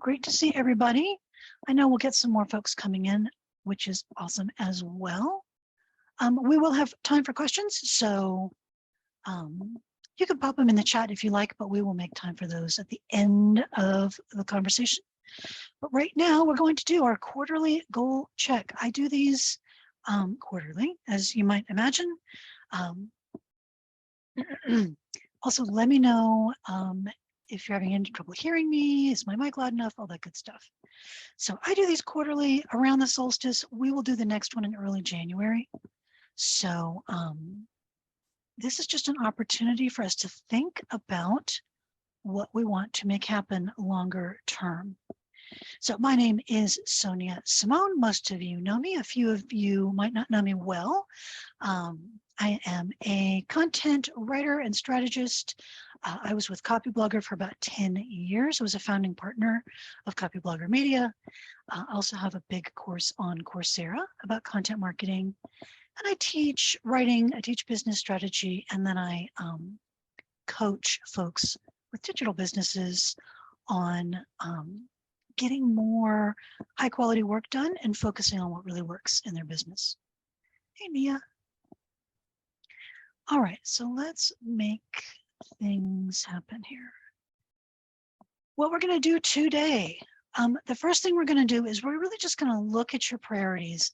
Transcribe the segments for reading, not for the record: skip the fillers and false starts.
Great to see everybody. I know we'll get some more folks coming in, which is awesome as well. We will have time for questions, so you can pop them in the chat if you like, but we will make time for those at the end of the conversation. But right now, we're going to do our quarterly goal check. I do these quarterly, as you might imagine. Also, let me know if you're having any trouble hearing me, is my mic loud enough, all that good stuff. So I do these quarterly around the solstice. We will do the next one in early January. So this is just an opportunity for us to think about what we want to make happen longer term. So my name is Sonia Simone. Most of you know me. A few of you might not know me well. I am a content writer and strategist. I was with Copyblogger for about 10 years. I was a founding partner of Copyblogger Media. I also have a big course on Coursera about content marketing. And I teach writing, I teach business strategy, and then I coach folks with digital businesses on getting more high quality work done and focusing on what really works in their business. Hey, Mia. All right, so let's make things happen here. What we're going to do today, the first thing we're going to do is we're really just going to look at your priorities,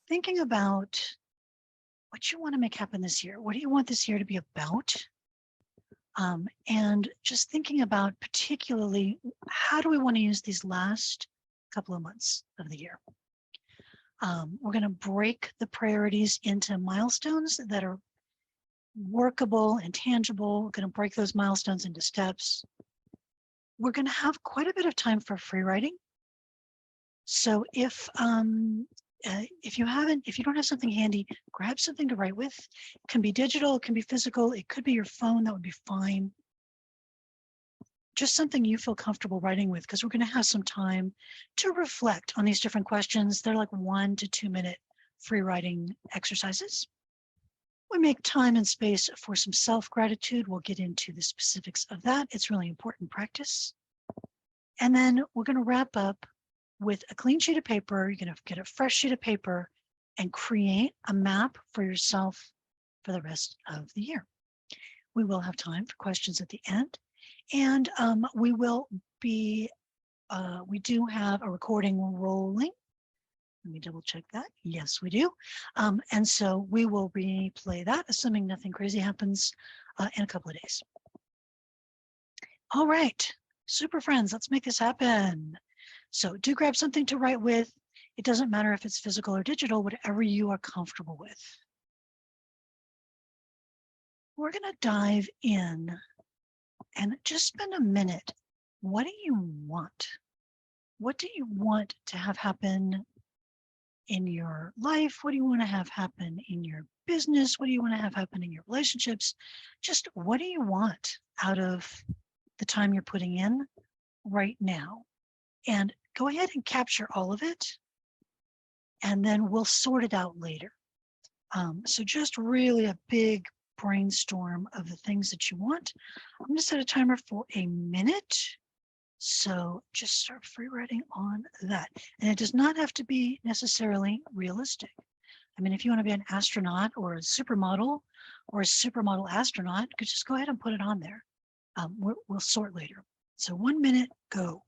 thinking about what you want to make happen this year. What do you want this year to be about? And just thinking about particularly how do we want to use these last couple of months of the year. We're going to break the priorities into milestones that are workable and tangible. We're going to break those milestones into steps. We're going to have quite a bit of time for free writing. So if you don't have something handy, grab something to write with. It can be digital, it can be physical, it could be your phone, that would be fine. Just something you feel comfortable writing with, because we're going to have some time to reflect on these different questions. They're like 1 to 2 minute free writing exercises. We make time and space for some self-gratitude. We'll get into the specifics of that. It's really important practice. And then we're going to wrap up with a clean sheet of paper. You're going to get a fresh sheet of paper and create a map for yourself for the rest of the year. We will have time for questions at the end. And we do have a recording rolling. Let me double check that. Yes, we do. And so we will replay that, assuming nothing crazy happens in a couple of days. All right, super friends, let's make this happen. So do grab something to write with. It doesn't matter if it's physical or digital, whatever you are comfortable with. We're going to dive in and just spend a minute. What do you want? What do you want to have happen in your life? What do you want to have happen in your business? What do you want to have happen in your relationships? Just what do you want out of the time you're putting in right now? And go ahead and capture all of it, and then we'll sort it out later. So just really a big brainstorm of the things that you want. I'm going to set a timer for a minute. So just start free writing on that. And it does not have to be necessarily realistic. I mean, if you want to be an astronaut or a supermodel astronaut, you could just go ahead and put it on there. We'll sort later. So 1 minute, go.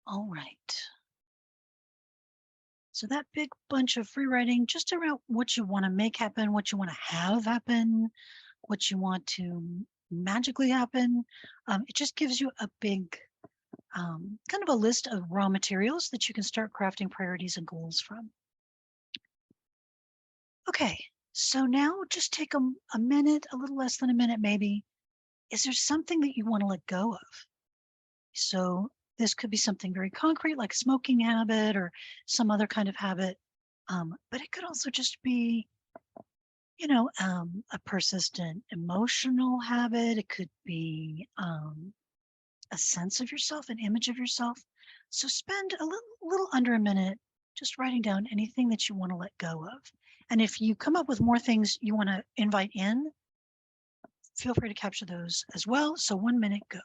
All right. So that big bunch of free writing just around what you want to make happen, what you want to have happen, what you want to magically happen. It just gives you a big kind of a list of raw materials that you can start crafting priorities and goals from. Okay, so now just take a minute, a little less than a minute maybe. Is there something that you want to let go of? So this could be something very concrete like a smoking habit or some other kind of habit. But it could also just be, a persistent emotional habit. It could be a sense of yourself, an image of yourself. So spend a little under a minute just writing down anything that you want to let go of. And if you come up with more things you want to invite in, feel free to capture those as well. So 1 minute, go.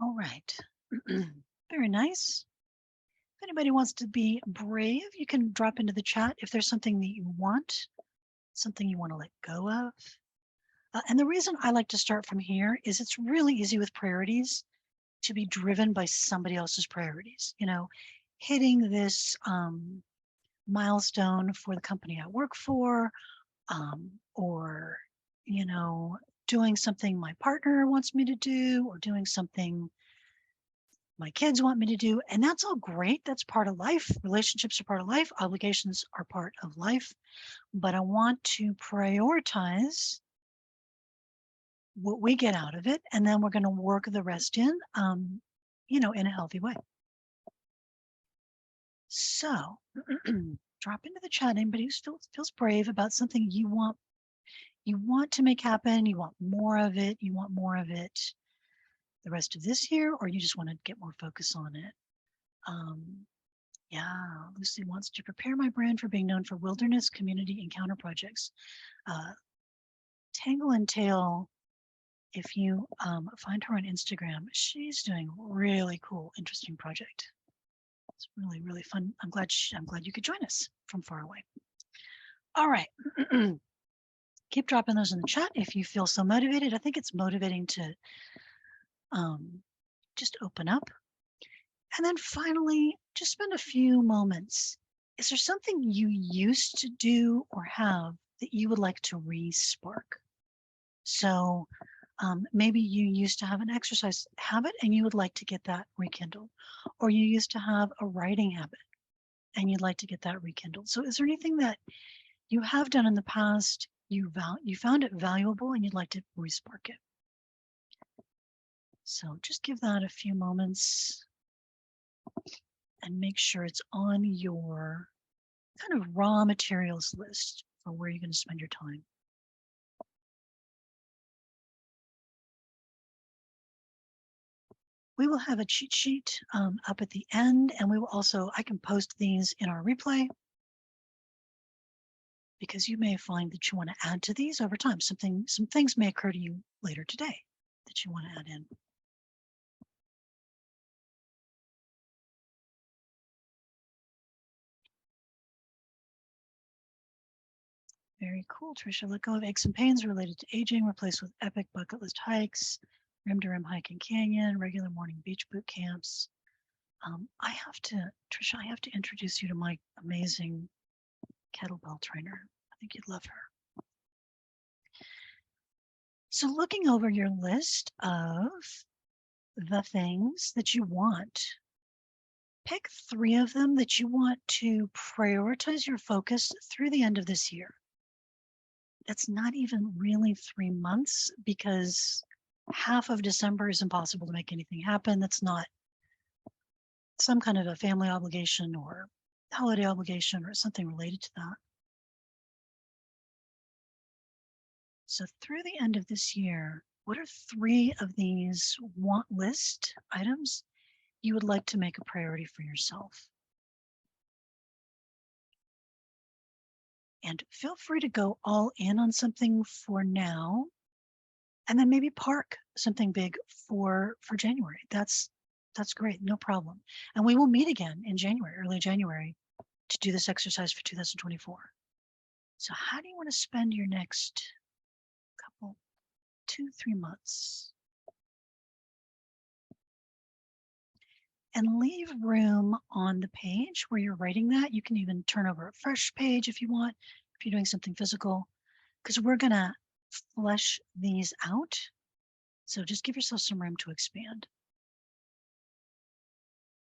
All right. Very nice. If anybody wants to be brave, you can drop into the chat if there's something that you want, something you want to let go of. And the reason I like to start from here is it's really easy with priorities to be driven by somebody else's priorities. Hitting this milestone for the company I work for, or, you know, doing something my partner wants me to do, or doing something my kids want me to do. And that's all great. That's part of life. Relationships are part of life. Obligations are part of life. But I want to prioritize what we get out of it. And then we're going to work the rest in a healthy way. So drop into the chat anybody who feels brave about something you want to make happen, you want more of it, the rest of this year, or you just want to get more focus on it. Yeah, Lucy wants to prepare my brand for being known for wilderness community encounter projects. Tangle and Tail, if you find her on Instagram, she's doing a really cool, interesting project. It's really, really fun. I'm glad you could join us from far away. All right. Keep dropping those in the chat if you feel so motivated. I think it's motivating to just open up. And then finally, just spend a few moments. Is there something you used to do or have that you would like to re-spark? So maybe you used to have an exercise habit and you would like to get that rekindled, or you used to have a writing habit and you'd like to get that rekindled. So is there anything that you have done in the past, you found it valuable and you'd like to re-spark it? So just give that a few moments and make sure it's on your kind of raw materials list for where you're going to spend your time. We will have a cheat sheet up at the end, and we will also, I can post these in our replay because you may find that you want to add to these over time. Some things may occur to you later today that you want to add in. Very cool, Tricia. Let go of aches and pains related to aging, replace with epic bucket list hikes, rim to rim hike and canyon, regular morning beach boot camps. Tricia, I have to introduce you to my amazing kettlebell trainer. I think you'd love her. So looking over your list of the things that you want, pick 3 of them that you want to prioritize your focus through the end of this year. it's not even really 3 months because half of December is impossible to make anything happen. That's not some kind of a family obligation or holiday obligation or something related to that. So through the end of this year, what are 3 of these want list items you would like to make a priority for yourself? And feel free to go all in on something for now, and then maybe park something big for January. That's great, no problem. And we will meet again in January, early January, to do this exercise for 2024. So how do you want to spend your next couple, 2-3 months? And leave room on the page where you're writing that. You can even turn over a fresh page if you want, if you're doing something physical, because we're going to flesh these out. So just give yourself some room to expand.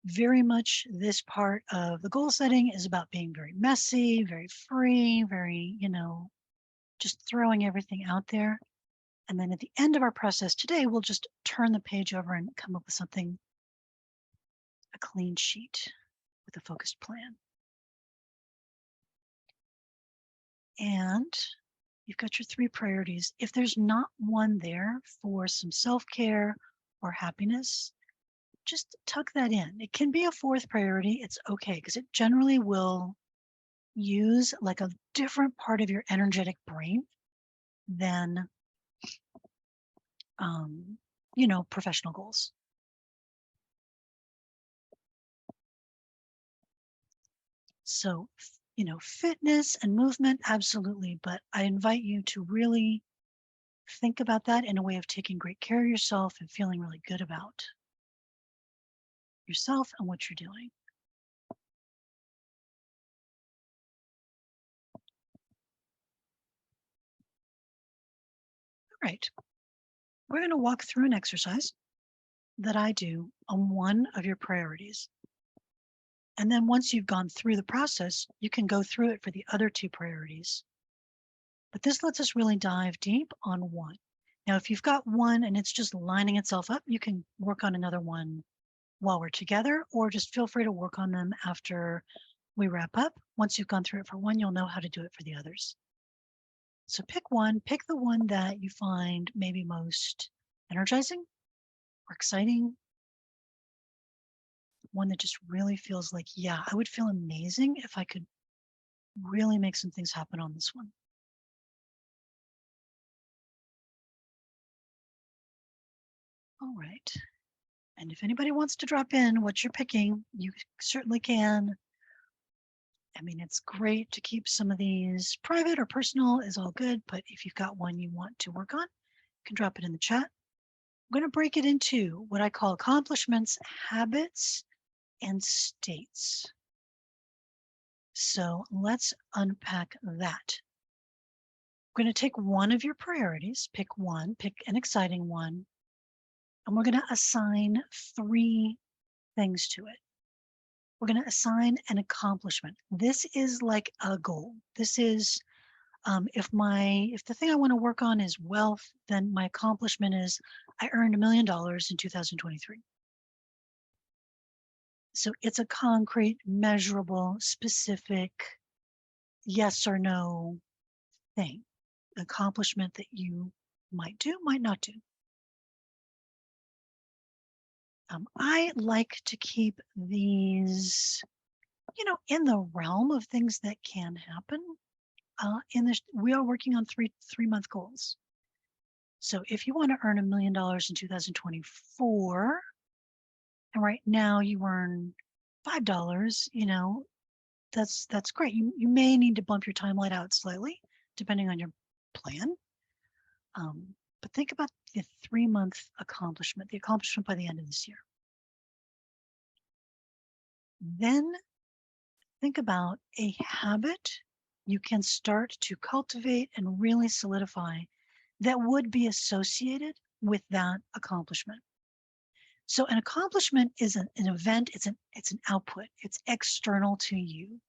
Very much this part of the goal setting is about being very messy, very free, very, just throwing everything out there. And then at the end of our process today, we'll just turn the page over and come up with something, a clean sheet with a focused plan. And you've got your 3 priorities. If there's not one there for some self-care or happiness, just tuck that in. It can be a 4th priority. It's okay because it generally will use like a different part of your energetic brain than, professional goals. So, fitness and movement, absolutely. But I invite you to really think about that in a way of taking great care of yourself and feeling really good about yourself and what you're doing. All right. We're going to walk through an exercise that I do on one of your priorities. And then once you've gone through the process, you can go through it for the other 2 priorities. But this lets us really dive deep on one. Now, if you've got one and it's just lining itself up, you can work on another one while we're together, or just feel free to work on them after we wrap up. Once you've gone through it for one, you'll know how to do it for the others. So pick one, pick the one that you find maybe most energizing or exciting, one that just really feels like, yeah, I would feel amazing if I could really make some things happen on this one. All right. And if anybody wants to drop in what you're picking, you certainly can. I mean, it's great to keep some of these private or personal is all good, but if you've got one you want to work on, you can drop it in the chat. I'm going to break it into what I call accomplishments, habits, and states. So let's unpack that. We're going to take one of your priorities, pick an exciting one, and we're going to assign 3 things to it. We're going to assign an accomplishment. This is like a goal. This is, if the thing I want to work on is wealth, then my accomplishment is I earned $1 million in 2023. So it's a concrete, measurable, specific, yes or no thing, accomplishment that you might do, might not do. I like to keep these, in the realm of things that can happen. We are working on 3-month goals. So if you want to earn $1 million in 2024, and right now you earn $5, that's great. You may need to bump your timeline out slightly, depending on your plan. But think about the 3-month accomplishment, the accomplishment by the end of this year. Then think about a habit you can start to cultivate and really solidify that would be associated with that accomplishment. So an accomplishment is an event, it's an output, it's external to you.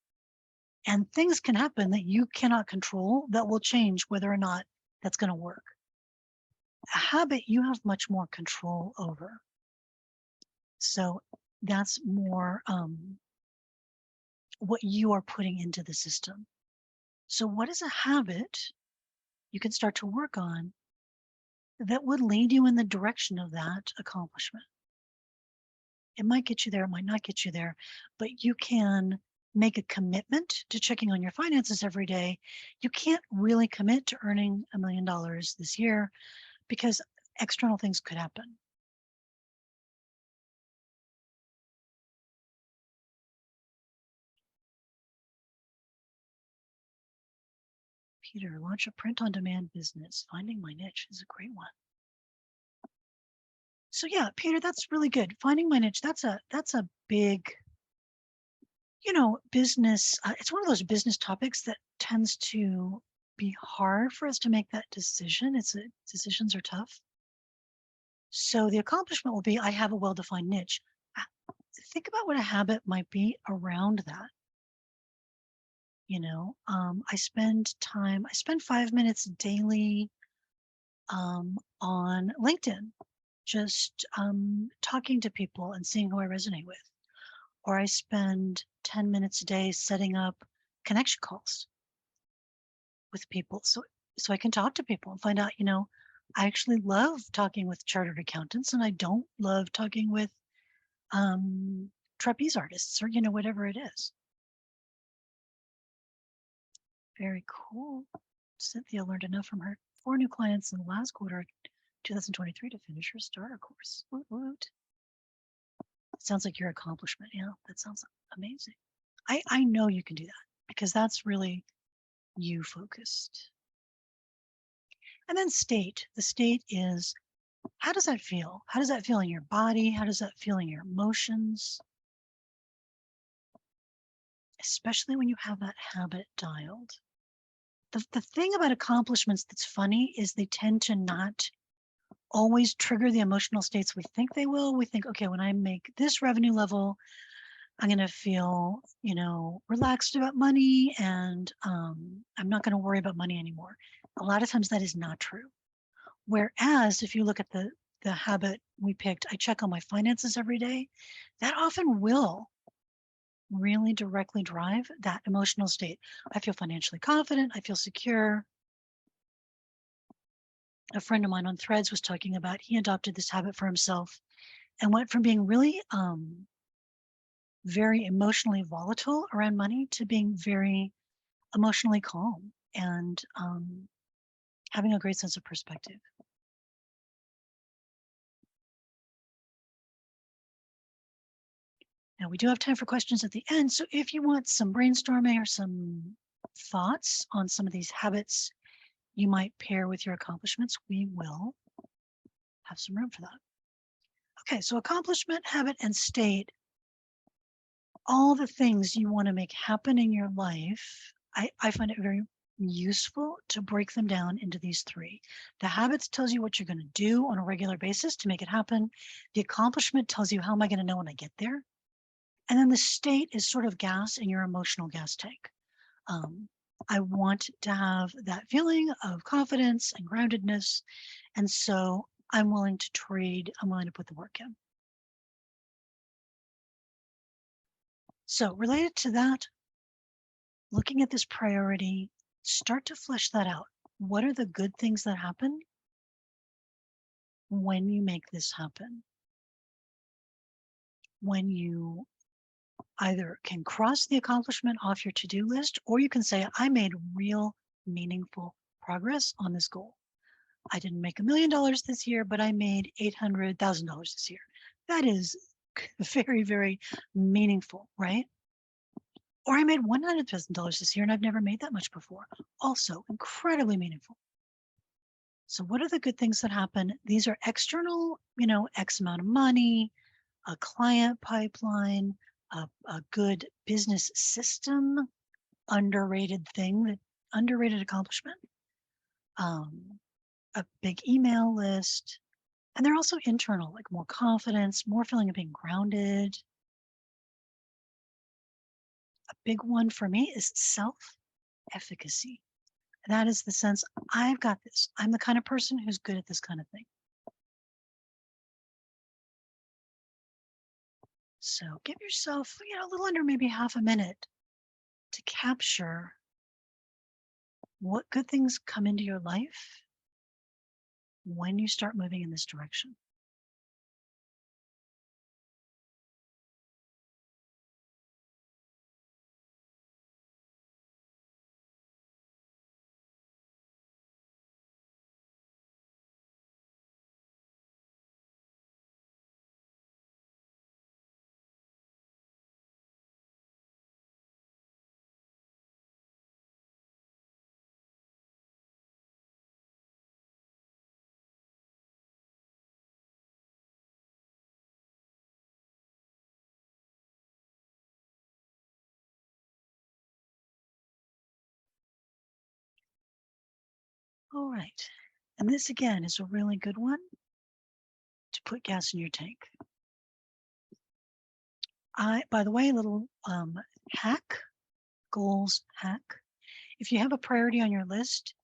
And things can happen that you cannot control that will change whether or not that's going to work. A habit you have much more control over. So that's more what you are putting into the system. So what is a habit you can start to work on that would lead you in the direction of that accomplishment? It might get you there, it might not get you there, but you can make a commitment to checking on your finances every day. You can't really commit to earning $1 million this year because external things could happen. Peter, launch a print-on-demand business. Finding my niche is a great one. So yeah, Peter, that's really good. Finding my niche, that's a big, business. It's one of those business topics that tends to be hard for us to make that decision. Decisions are tough. So the accomplishment will be, I have a well-defined niche. Think about what a habit might be around that. I spend 5 minutes daily on LinkedIn, just talking to people and seeing who I resonate with. Or I spend 10 minutes a day setting up connection calls with people. So I can talk to people and find out, I actually love talking with chartered accountants and I don't love talking with trapeze artists or, whatever it is. Very cool. Cynthia learned enough from her 4 new clients in the last quarter 2023 to finish her starter course. Woot woot. Sounds like your accomplishment. Yeah, that sounds amazing. I know you can do that because that's really you focused. And then state. The state is, how does that feel? How does that feel in your body? How does that feel in your emotions? Especially when you have that habit dialed. The thing about accomplishments that's funny is they tend to not always trigger the emotional states we think they will. We think, okay, when I make this revenue level, I'm going to feel, relaxed about money and I'm not going to worry about money anymore. A lot of times that is not true. Whereas if you look at the habit we picked, I check on my finances every day, that often will really directly drive that emotional state. I feel financially confident. I feel secure. A friend of mine on Threads was talking about, he adopted this habit for himself and went from being really very emotionally volatile around money to being very emotionally calm and having a great sense of perspective. Now we do have time for questions at the end. So if you want some brainstorming or some thoughts on some of these habits you might pair with your accomplishments, we will have some room for that. Okay, so accomplishment, habit, and state, all the things you want to make happen in your life, I find it very useful to break them down into these 3. The habits tells you what you're going to do on a regular basis to make it happen. The accomplishment tells you, how am I going to know when I get there? And then the state is sort of gas in your emotional gas tank. I want to have that feeling of confidence and groundedness. And so I'm willing to trade, I'm willing to put the work in. So related to that, looking at this priority, start to flesh that out. What are the good things that happen when you make this happen? When you either can cross the accomplishment off your to-do list, or you can say, I made real meaningful progress on this goal. I didn't make $1 million this year, but I made $800,000 this year. That is very, very meaningful, right? Or I made $100,000 this year and I've never made that much before. Also incredibly meaningful. So what are the good things that happen? These are external, X amount of money, a client pipeline, a good business system, underrated accomplishment, a big email list. And they're also internal, like more confidence, more feeling of being grounded. A big one for me is self-efficacy. That is the sense, I've got this. I'm the kind of person who's good at this kind of thing. So give yourself, a little under maybe half a minute to capture what good things come into your life when you start moving in this direction. All right. And this again is a really good one to put gas in your tank. By the way, a little hack, goals hack. If you have a priority on your list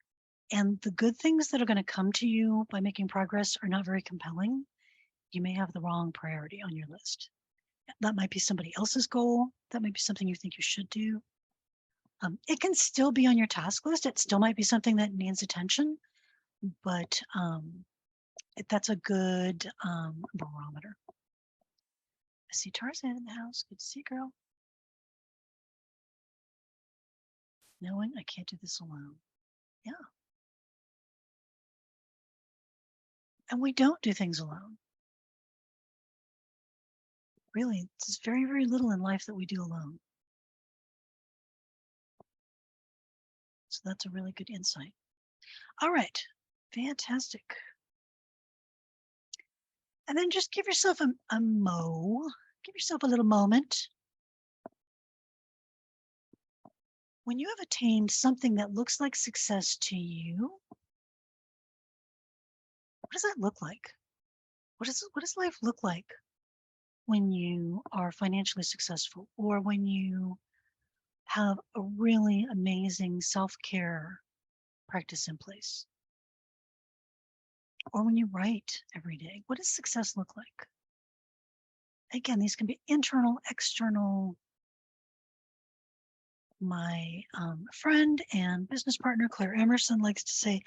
and the good things that are going to come to you by making progress are not very compelling, you may have the wrong priority on your list. That might be somebody else's goal. That might be something you think you should do. It can still be on your task list. It still might be something that needs attention, but that's a good barometer. I see Tarzan in the house. Good to see you, girl. Knowing I can't do this alone. Yeah. And we don't do things alone. Really, there's very, very little in life that we do alone. So that's a really good insight. All right, fantastic. And then just give yourself give yourself a little moment. When you have attained something that looks like success to you, what does that look like? What does life look like when you are financially successful, or when you have a really amazing self-care practice in place? Or when you write every day, what does success look like? Again, these can be internal, external. My friend and business partner, Claire Emerson, likes to say,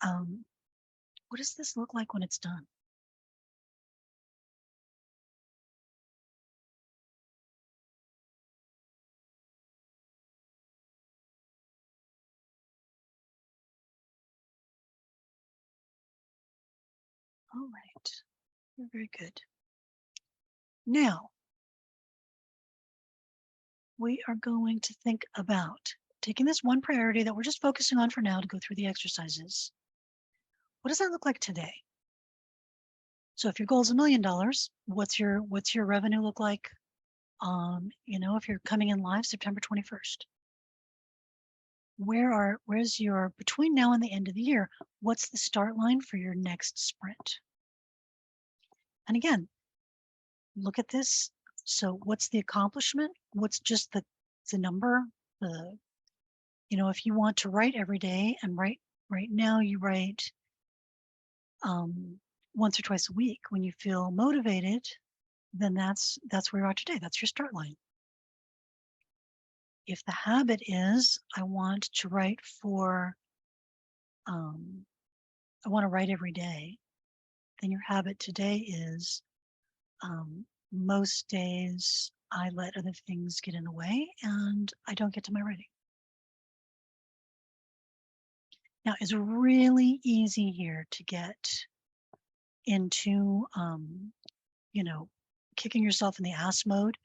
what does this look like when it's done? All right, you're very good. Now, we are going to think about taking this one priority that we're just focusing on for now to go through the exercises. What does that look like today? So if your goal is $1 million, what's your revenue look like? If you're coming in live September 21st, where's your, between now and the end of the year, what's the start line for your next sprint? And again, look at this. So what's the accomplishment? What's just the number? If you want to write every day, and right now you write once or twice a week when you feel motivated, then that's where you are today. That's your start line. If the habit is, I want to write every day, then your habit today is most days I let other things get in the way and I don't get to my writing. Now, it's really easy here to get into, kicking yourself in the ass mode.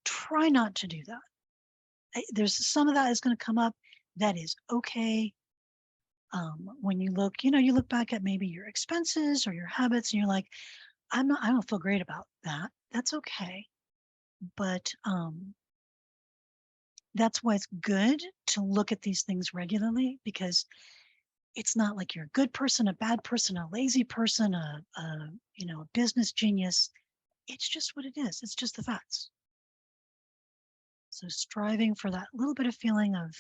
Try not to do that. There's some of that is going to come up. That is okay. When you look back at maybe your expenses or your habits and you're like, I don't feel great about that. That's okay. But that's why it's good to look at these things regularly, because it's not like you're a good person, a bad person, a lazy person, a business genius. It's just what it is. It's just the facts. So striving for that little bit of feeling of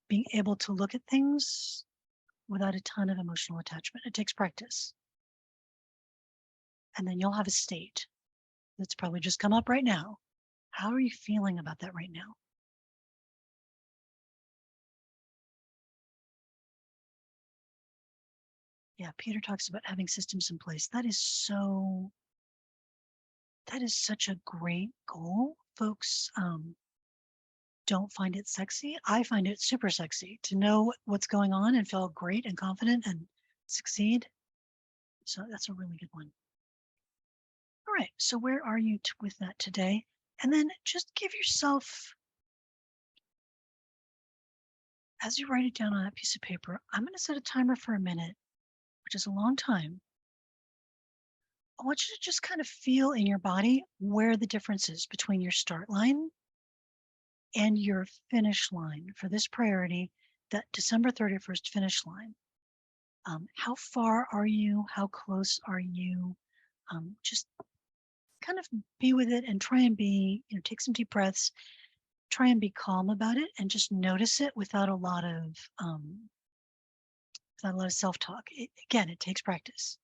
being able to look at things without a ton of emotional attachment. It takes practice. And then you'll have a state that's probably just come up right now. How are you feeling about that right now? Yeah, Peter talks about having systems in place. That is such a great goal. Folks don't find it sexy. I find it super sexy to know what's going on and feel great and confident and succeed. So that's a really good one. All right, so where are you with that today? And then just give yourself, as you write it down on that piece of paper, I'm going to set a timer for a minute, which is a long time. I want you to just kind of feel in your body where the difference is between your start line and your finish line for this priority, that December 31st finish line. How far are you? How close are you? Just kind of be with it and try and be, take some deep breaths, try and be calm about it and just notice it without a lot of self-talk. Again, it takes practice.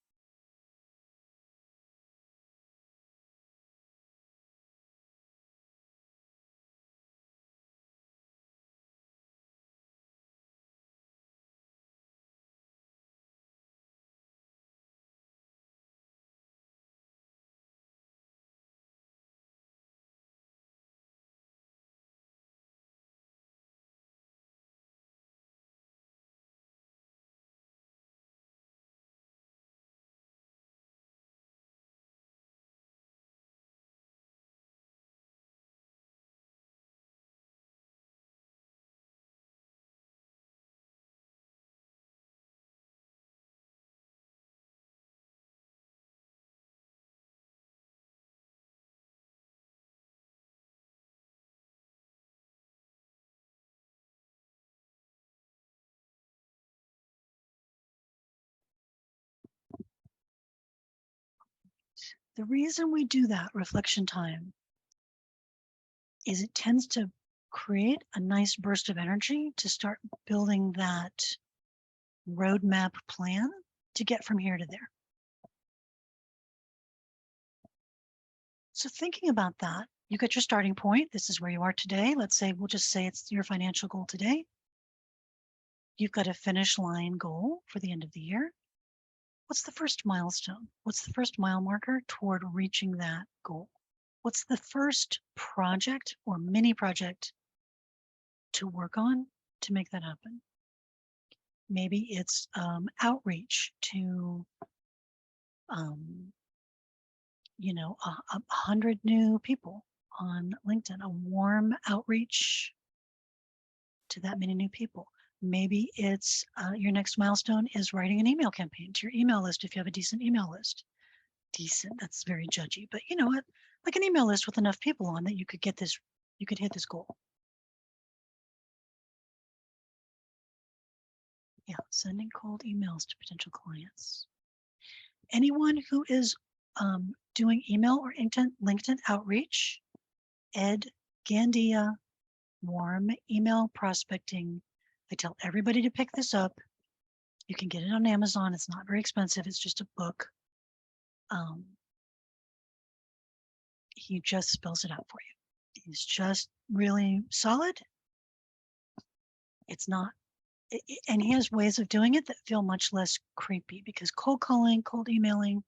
The reason we do that reflection time is it tends to create a nice burst of energy to start building that roadmap plan to get from here to there. So thinking about that, you got your starting point. This is where you are today. Let's say, we'll just say it's your financial goal today. You've got a finish line goal for the end of the year. What's the first milestone? What's the first mile marker toward reaching that goal? What's the first project or mini project to work on to make that happen? Maybe it's outreach to, 100 new people on LinkedIn, a warm outreach to that many new people. Maybe it's your next milestone is writing an email campaign to your email list if you have a decent email list. Decent, that's very judgy, but you know what? Like an email list with enough people on that you could hit this goal. Yeah, sending cold emails to potential clients. Anyone who is doing email or LinkedIn outreach, Ed Gandia, warm email prospecting. I tell everybody to pick this up. You can get it on Amazon. It's not very expensive. It's just a book. He just spells it out for you. He's just really solid. It's not, and he has ways of doing it that feel much less creepy, because cold calling, cold emailing,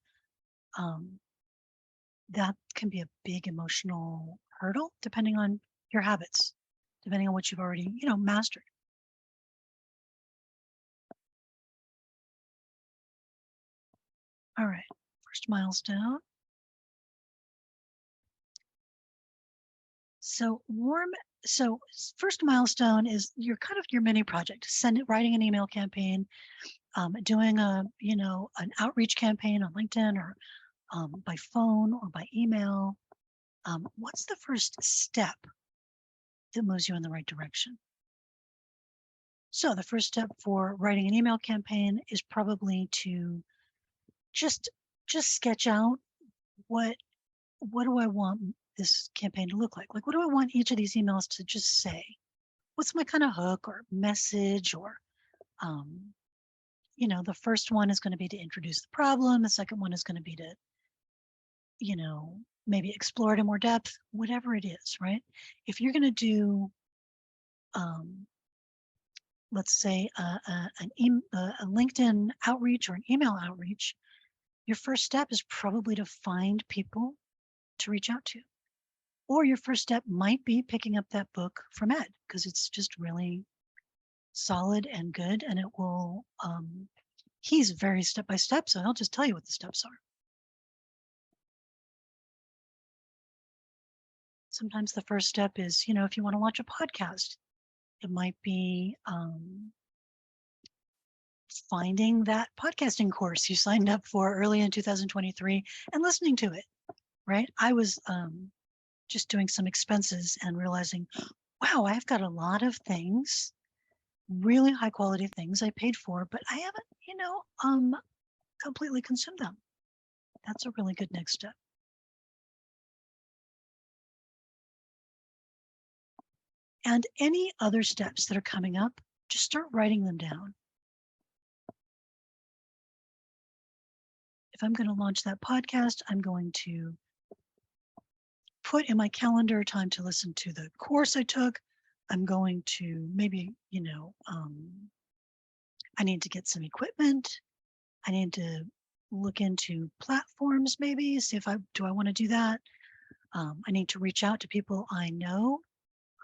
that can be a big emotional hurdle depending on your habits, depending on what you've already, mastered. All right, first milestone. So first milestone is your kind of your mini project. Writing an email campaign, doing an outreach campaign on LinkedIn or by phone or by email. What's the first step that moves you in the right direction? So the first step for writing an email campaign is probably to just sketch out what do I want this campaign to look like? Like, what do I want each of these emails to just say? What's my kind of hook or message or, um, the first one is going to be to introduce the problem. The second one is going to be to, maybe explore it in more depth, whatever it is, right? If you're going to do, um, let's say, a LinkedIn outreach or an email outreach, your first step is probably to find people to reach out to. Or your first step might be picking up that book from Ed because it's just really solid and good, and it will, he's very step by step, so he'll just tell you what the steps are. Sometimes the first step is, if you want to launch a podcast, it might be finding that podcasting course you signed up for early in 2023 and listening to it, right? I was just doing some expenses and realizing, wow, I've got a lot of things, really high quality things I paid for, but I haven't, completely consumed them. That's a really good next step. And any other steps that are coming up, just start writing them down. If I'm going to launch that podcast, I'm going to put in my calendar time to listen to the course I took. I'm going to maybe, I need to get some equipment. I need to look into platforms, maybe see if do I want to do that. I need to reach out to people I know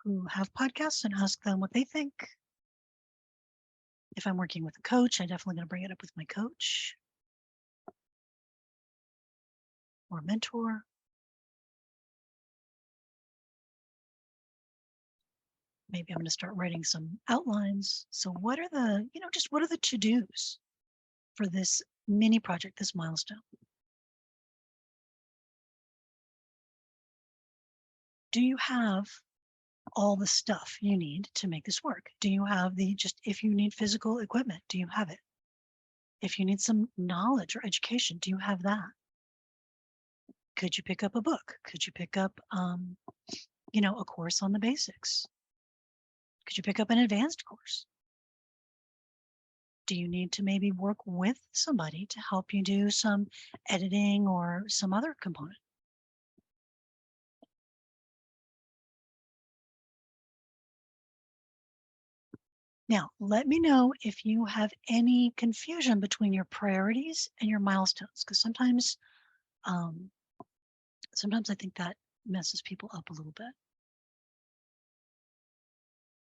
who have podcasts and ask them what they think. If I'm working with a coach, I'm definitely going to bring it up with my coach or mentor. Maybe I'm going to start writing some outlines. So what are the, just what are the to-dos for this mini project, this milestone? Do you have all the stuff you need to make this work? Do you have if you need physical equipment, do you have it? If you need some knowledge or education, do you have that? Could you pick up a book? Could you pick up, a course on the basics? Could you pick up an advanced course? Do you need to maybe work with somebody to help you do some editing or some other component? Now, let me know if you have any confusion between your priorities and your milestones, because sometimes I think that messes people up a little bit.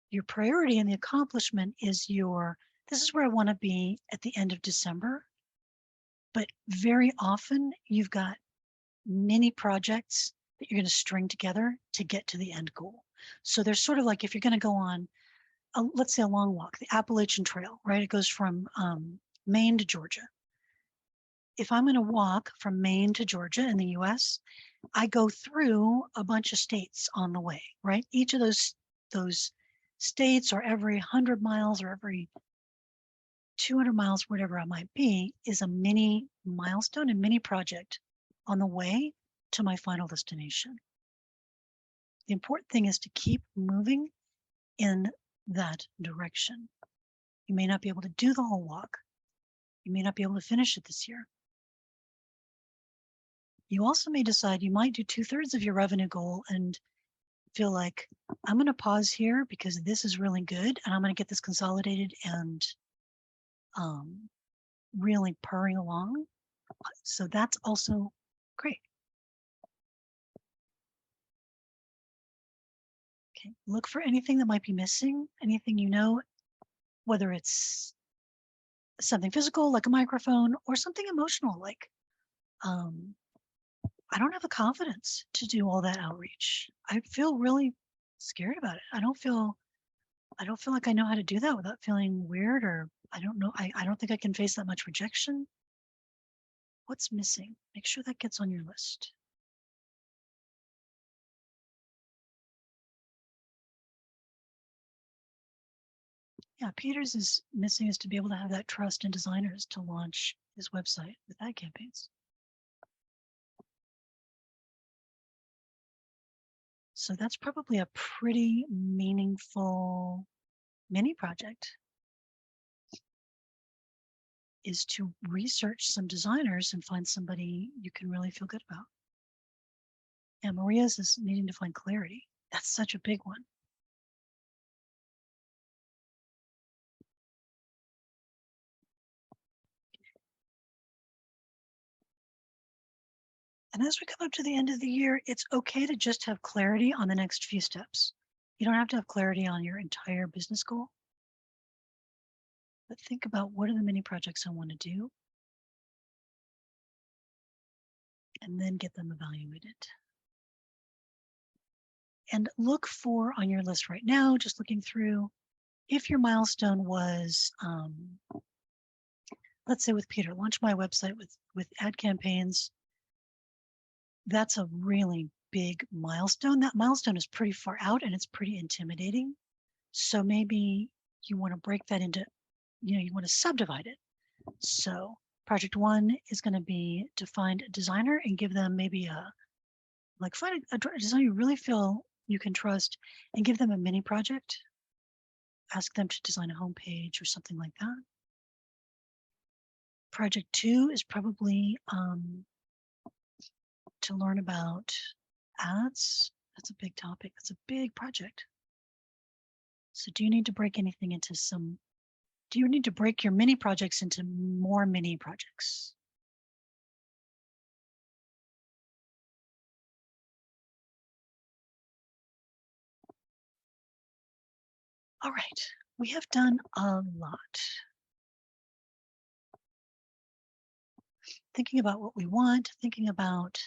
Your priority and the accomplishment is this is where I want to be at the end of December. But very often you've got many projects that you're going to string together to get to the end goal. So there's sort of like, if you're going to go on, let's say a long walk, the Appalachian Trail, right? It goes from Maine to Georgia. If I'm going to walk from Maine to Georgia in the US, I go through a bunch of states on the way, right? Each of those states, or every 100 miles or every 200 miles, whatever it might be, is a mini milestone, a mini project on the way to my final destination. The important thing is to keep moving in that direction. You may not be able to do the whole walk. You may not be able to finish it this year. You also may decide you might do 2/3 of your revenue goal and feel like, I'm going to pause here because this is really good and I'm going to get this consolidated and really purring along. So that's also great. Okay, look for anything that might be missing, anything whether it's something physical like a microphone or something emotional like, I don't have the confidence to do all that outreach. I feel really scared about it. I don't feel like I know how to do that without feeling weird, or I don't know. I don't think I can face that much rejection. What's missing? Make sure that gets on your list. Yeah, Peter's is missing is to be able to have that trust in designers to launch his website with ad campaigns. So that's probably a pretty meaningful mini project, is to research some designers and find somebody you can really feel good about. And Maria's is needing to find clarity. That's such a big one. And as we come up to the end of the year, it's okay to just have clarity on the next few steps. You don't have to have clarity on your entire business goal, but think about what are the mini projects I want to do, and then get them evaluated. And look for on your list right now, just looking through, if your milestone was, let's say with Peter, launch my website with ad campaigns. That's a really big milestone. That milestone is pretty far out and it's pretty intimidating. So maybe you want to break that into, you want to subdivide it. So project one is going to be to find a designer and give them maybe find a designer you really feel you can trust and give them a mini project. Ask them to design a homepage or something like that. Project two is probably to learn about ads. That's a big topic. That's a big project. So do you need to break anything into do you need to break your mini projects into more mini projects? All right, we have done a lot. Thinking about what we want, thinking about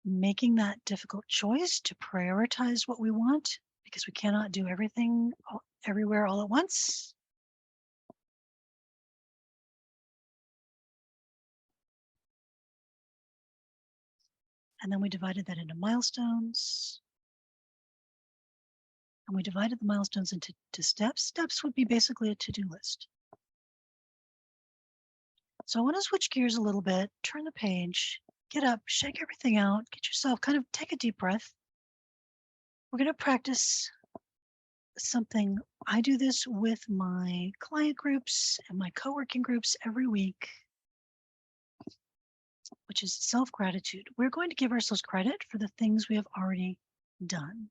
making that difficult choice to prioritize what we want, because we cannot do everything everywhere all at once. And then we divided that into milestones. And we divided the milestones into steps. Steps would be basically a to-do list. So I want to switch gears a little bit, turn the page, get up, shake everything out, get yourself, kind of take a deep breath. We're going to practice something. I do this with my client groups and my co-working groups every week, which is self-gratitude. We're going to give ourselves credit for the things we have already done,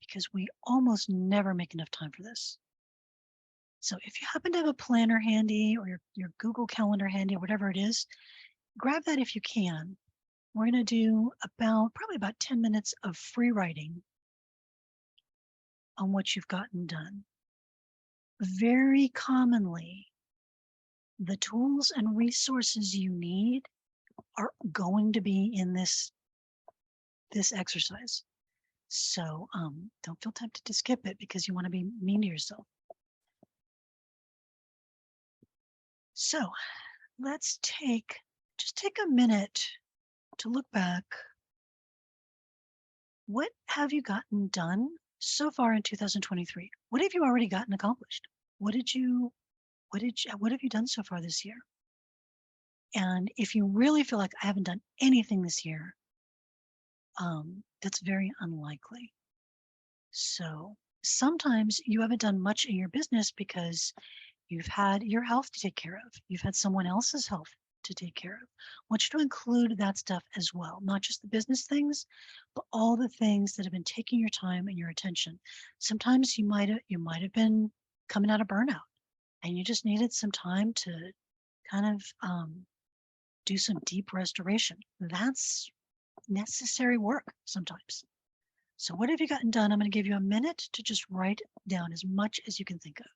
because we almost never make enough time for this. So if you happen to have a planner handy or your Google Calendar handy, or whatever it is, grab that if you can. We're going to do probably about 10 minutes of free writing on what you've gotten done. Very commonly, the tools and resources you need are going to be in this exercise. So don't feel tempted to skip it because you want to be mean to yourself. So let's just take a minute to look back. What have you gotten done so far in 2023? What have you already gotten accomplished? What have you done so far this year? And if you really feel like I haven't done anything this year, that's very unlikely. So sometimes you haven't done much in your business because you've had your health to take care of. You've had someone else's health to take care of. I want you to include that stuff as well, not just the business things, but all the things that have been taking your time and your attention. Sometimes you might have been coming out of burnout and you just needed some time to kind of do some deep restoration. That's necessary work sometimes. So what have you gotten done? I'm going to give you a minute to just write down as much as you can think of.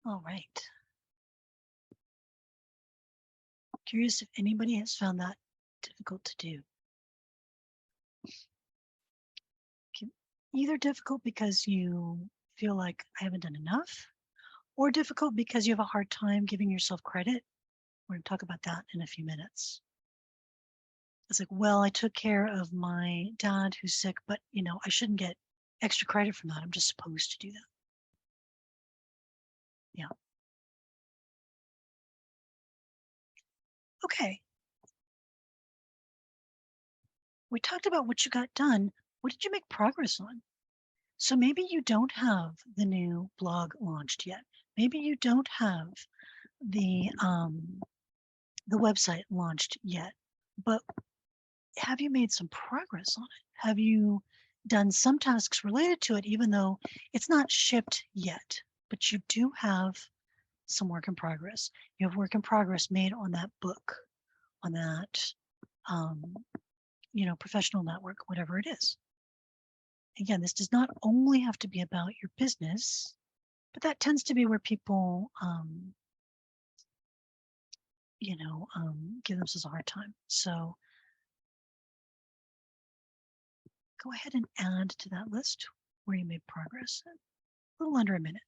All right. Curious if anybody has found that difficult to do. Either difficult because you feel like I haven't done enough, or difficult because you have a hard time giving yourself credit. We're going to talk about that in a few minutes. It's like, well, I took care of my dad who's sick, but I shouldn't get extra credit from that. I'm just supposed to do that. Yeah. Okay. We talked about what you got done. What did you make progress on? So maybe you don't have the new blog launched yet. Maybe you don't have the website launched yet, but have you made some progress on it? Have you done some tasks related to it, even though it's not shipped yet, but you do have some work in progress? You have work in progress made on that book, on that, professional network, whatever it is. Again, this does not only have to be about your business, but that tends to be where people, give themselves a hard time. So go ahead and add to that list where you made progress. A little under a minute.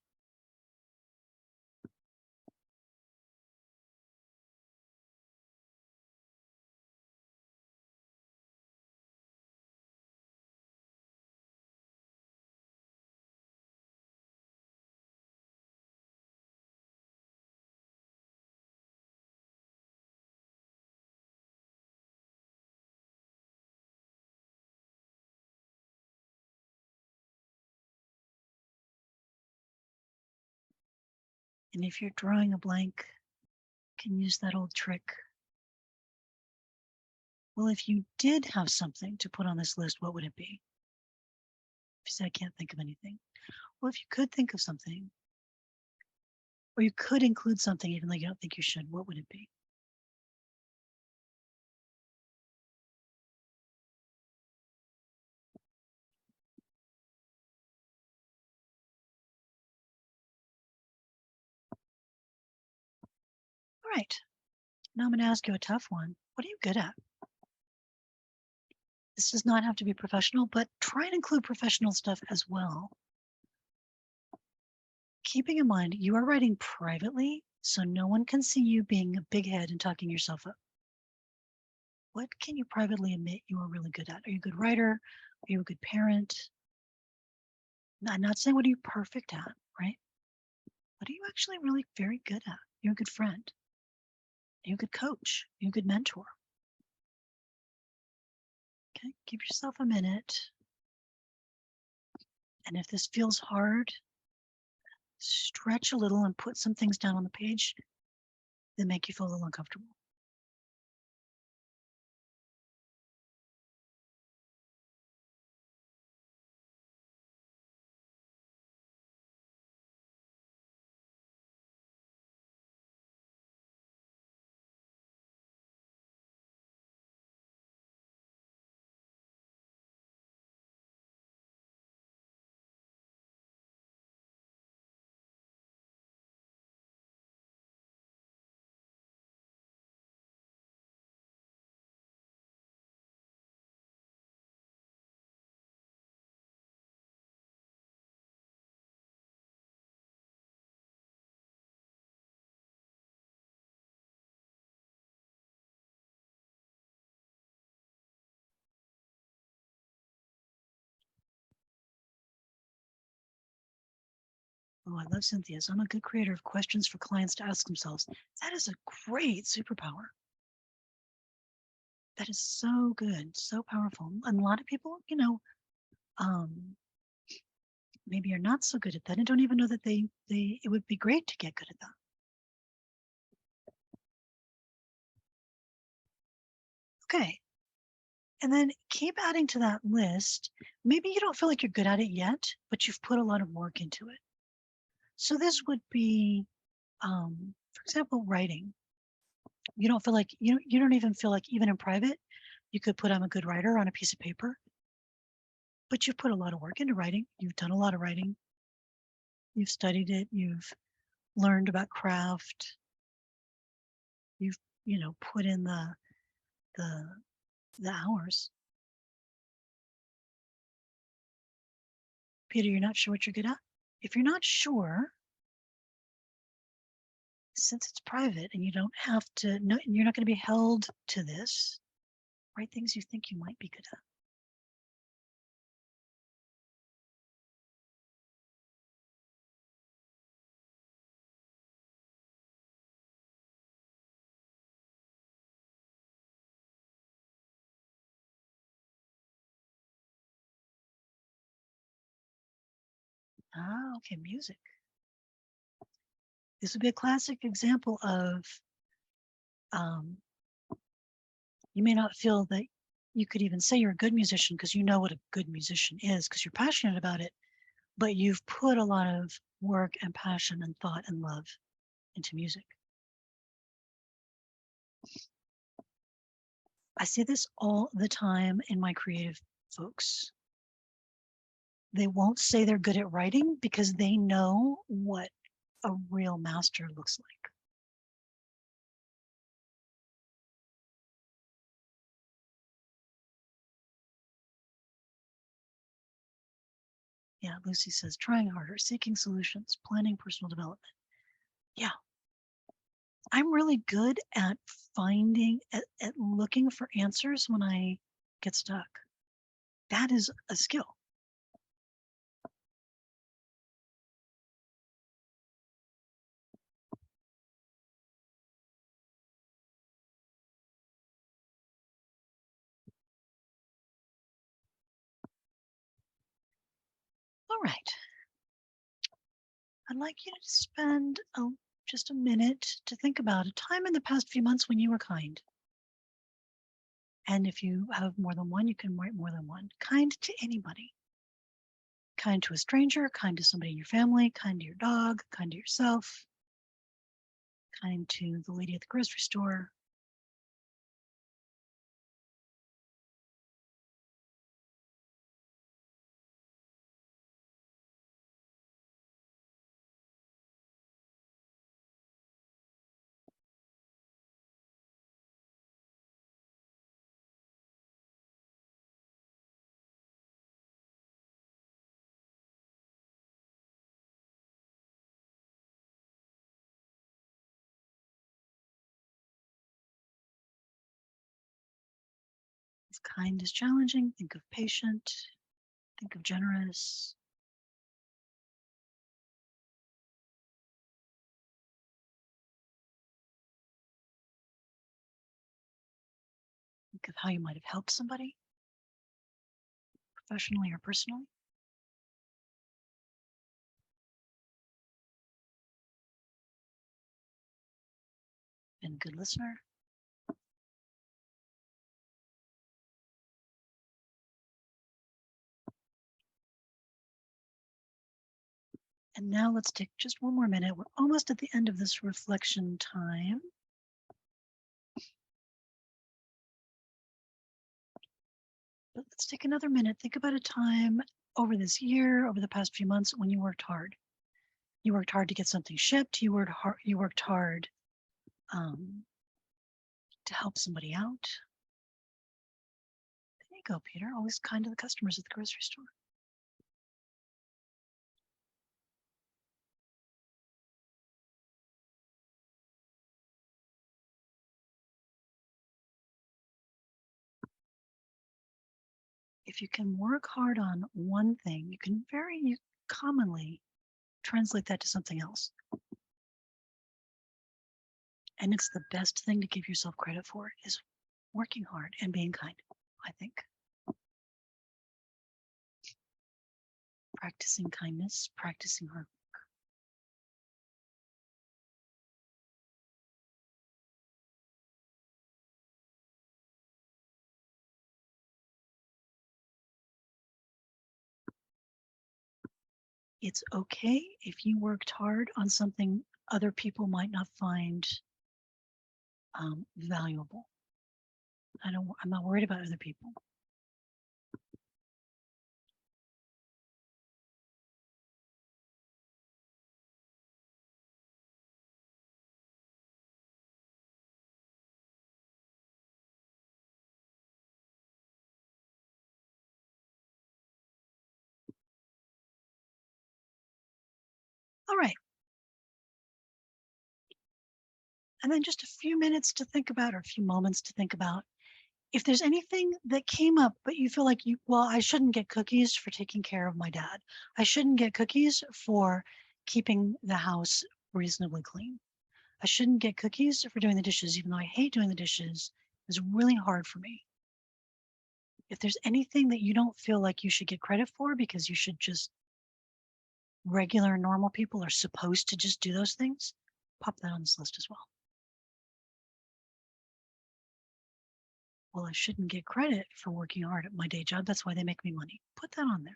And if you're drawing a blank, you can use that old trick. Well, if you did have something to put on this list, what would it be? If you say, I can't think of anything. Well, if you could think of something, or you could include something even though you don't think you should, what would it be? All right. Now I'm going to ask you a tough one. What are you good at? This does not have to be professional, but try and include professional stuff as well. Keeping in mind, you are writing privately, so no one can see you being a big head and talking yourself up. What can you privately admit you are really good at? Are you a good writer? Are you a good parent? I'm not saying what are you perfect at, right? What are you actually really very good at? You're a good friend. You're a good coach. You're a good mentor. Okay, give yourself a minute. And if this feels hard, stretch a little and put some things down on the page that make you feel a little uncomfortable. Oh, I love Cynthia's. I'm a good creator of questions for clients to ask themselves. That is a great superpower. That is so good, so powerful. And a lot of people, maybe are not so good at that and don't even know that it would be great to get good at that. Okay. And then keep adding to that list. Maybe you don't feel like you're good at it yet, but you've put a lot of work into it. So this would be, for example, writing. You don't feel like you don't even feel like even in private, you could put I'm a good writer on a piece of paper, but you've put a lot of work into writing. You've done a lot of writing. You've studied it. You've learned about craft. You've, put in the the hours. Peter, you're not sure what you're good at? If you're not sure, since it's private and you don't have to, no, you're not going to be held to this, write things you think you might be good at. Ah, okay, music. This would be a classic example of um, you may not feel that you could even say you're a good musician because you know what a good musician is because you're passionate about it, but you've put a lot of work and passion and thought and love into music. I see this all the time in my creative folks. They won't say they're good at writing because they know what a real master looks like. Yeah, Lucy says, trying harder, seeking solutions, planning personal development. Yeah, I'm really good at at looking for answers when I get stuck. That is a skill. All right. I'd like you to spend just a minute to think about a time in the past few months when you were kind. And if you have more than one, you can write more than one. Kind to anybody. Kind to a stranger, kind to somebody in your family, kind to your dog, kind to yourself, kind to the lady at the grocery store. If kind is challenging, think of patient, think of generous. Think of how you might have helped somebody, professionally or personally. Been a good listener. And now let's take just one more minute. We're almost at the end of this reflection time. But let's take another minute. Think about a time over this year, over the past few months when you worked hard. You worked hard to get something shipped. You worked hard um, to help somebody out. There you go, Peter. Always kind to the customers at the grocery store. If you can work hard on one thing, you commonly translate that to something else. And it's the best thing to give yourself credit for is working hard and being kind, I think. Practicing kindness, practicing hard. It's okay if you worked hard on something other people might not find valuable. I'm not worried about other people. right. And then just a few minutes to think about, or a few moments to think about, if there's anything that came up, but you feel like well, I shouldn't get cookies for taking care of my dad. I shouldn't get cookies for keeping the house reasonably clean. I shouldn't get cookies for doing the dishes, even though I hate doing the dishes. It's really hard for me. If there's anything that you don't feel like you should get credit for because you should just regular normal people are supposed to just do those things, pop that on this list as well. Well, I shouldn't get credit for working hard at my day job. That's why they make me money. Put that on there.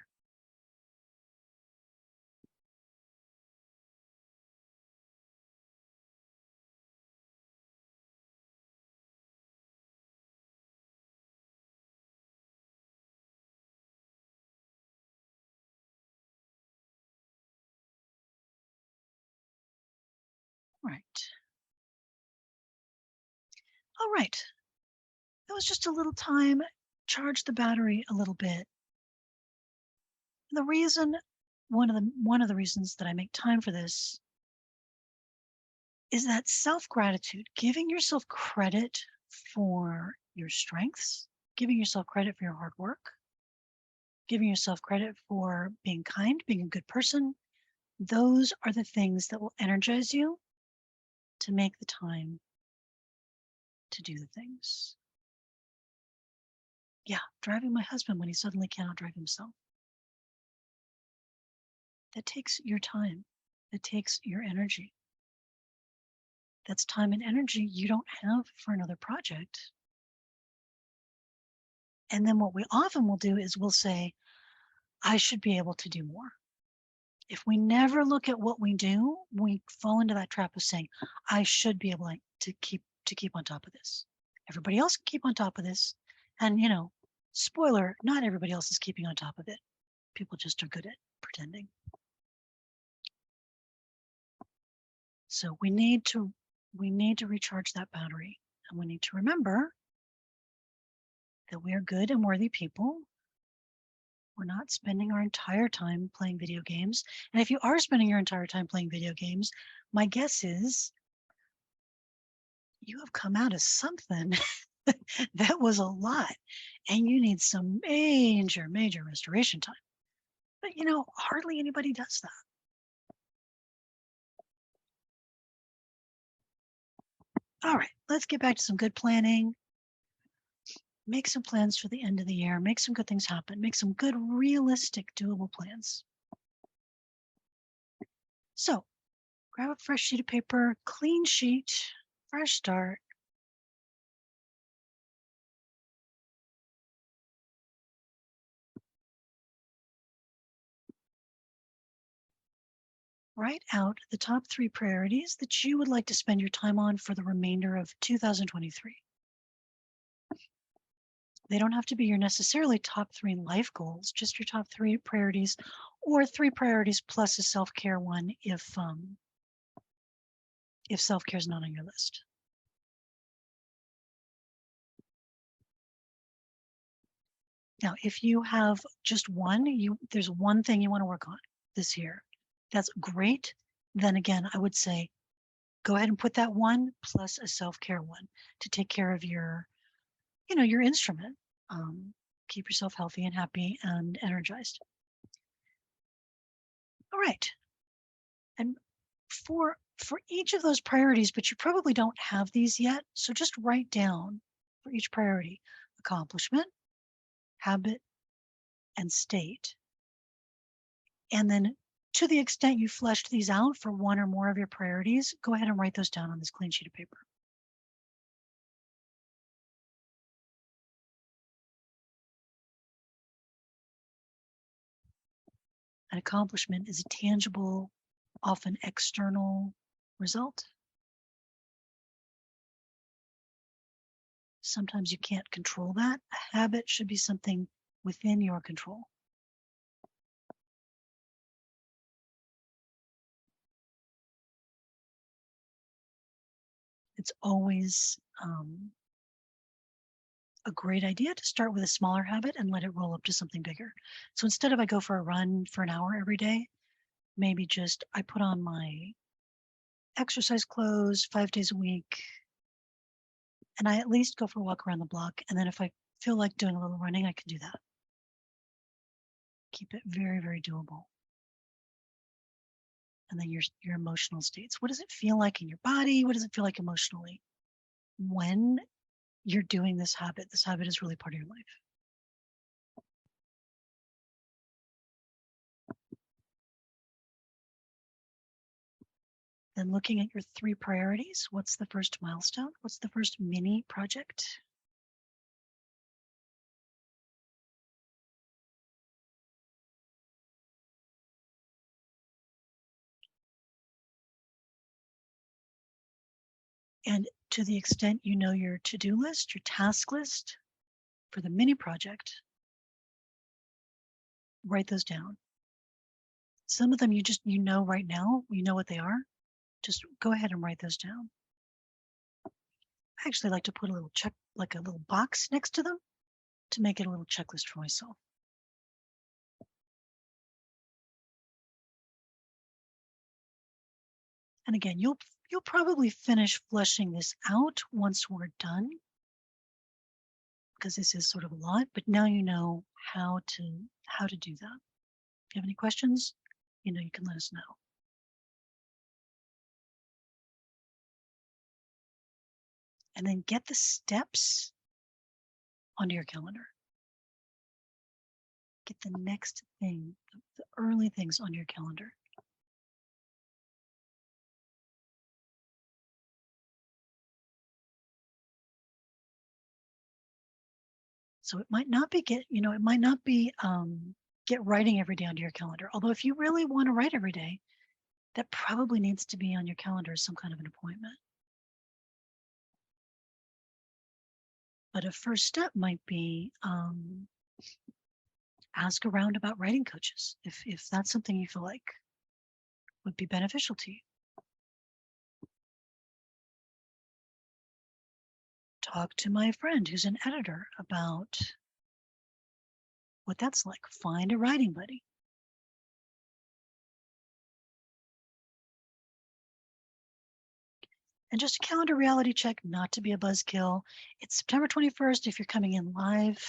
Right. All right. That was just a little time. Charge the battery a little bit. The reason, one of the reasons that I make time for this is that self-gratitude, giving yourself credit for your strengths, giving yourself credit for your hard work, giving yourself credit for being kind, being a good person. Those are the things that will energize you to make the time to do the things. Yeah, driving my husband when he suddenly cannot drive himself. That takes your time. That takes your energy. That's time and energy you don't have for another project. And then what we often will do is we'll say, I should be able to do more. If we never look at what we do, we fall into that trap of saying, I should be able to keep on top of this. Everybody else can keep on top of this. And spoiler, not everybody else is keeping on top of it. People just are good at pretending. So we need to recharge that battery, and we need to remember that we are good and worthy people. We're not spending our entire time playing video games. And if you are spending your entire time playing video games, my guess is you have come out of something that was a lot, and you need some major restoration time. But hardly anybody does that. All right, let's get back to some good planning. Make some plans for the end of the year. Make some good things happen. Make some good, realistic, doable plans. So grab a fresh sheet of paper, clean sheet, fresh start. Write out the top 3 priorities that you would like to spend your time on for the remainder of 2023. They don't have to be your necessarily top 3 life goals, just your top 3 priorities, or 3 priorities plus a self-care one if self-care is not on your list. Now, if you have just one, there's one thing you want to work on this year. That's great. Then again, I would say go ahead and put that one plus a self-care one to take care of your instrument. Keep yourself healthy and happy and energized. All right. And for each of those priorities, but you probably don't have these yet. So just write down for each priority, accomplishment, habit, and state. And then to the extent you fleshed these out for one or more of your priorities, go ahead and write those down on this clean sheet of paper. An accomplishment is a tangible, often external result. Sometimes you can't control that. A habit should be something within your control. It's always a great idea to start with a smaller habit and let it roll up to something bigger. So instead of I go for a run for an hour every day, maybe just I put on my exercise clothes 5 days a week, and I at least go for a walk around the block. And then if I feel like doing a little running, I can do that. Keep it very, very doable. And then your emotional states. What does it feel like in your body? What does it feel like emotionally when you're doing this habit? This habit is really part of your life. Then looking at your 3 priorities. What's the first milestone? What's the first mini project? And to the extent you know your to-do list, your task list for the mini project, write those down. Some of them you know right now, you know what they are. Just go ahead and write those down. I actually like to put a little check, like a little box next to them to make it a little checklist for myself. And again, you'll probably finish fleshing this out once we're done, because this is sort of a lot, but now you know how to do that. If you have any questions, you can let us know. And then get the steps onto your calendar. Get the next thing, the early things on your calendar. So it might not be get writing every day onto your calendar. Although if you really want to write every day, that probably needs to be on your calendar as some kind of an appointment. But a first step might be ask around about writing coaches if that's something you feel like would be beneficial to you. Talk to my friend who's an editor about what that's like. Find a writing buddy. And just a calendar reality check, not to be a buzzkill. It's September 21st if you're coming in live.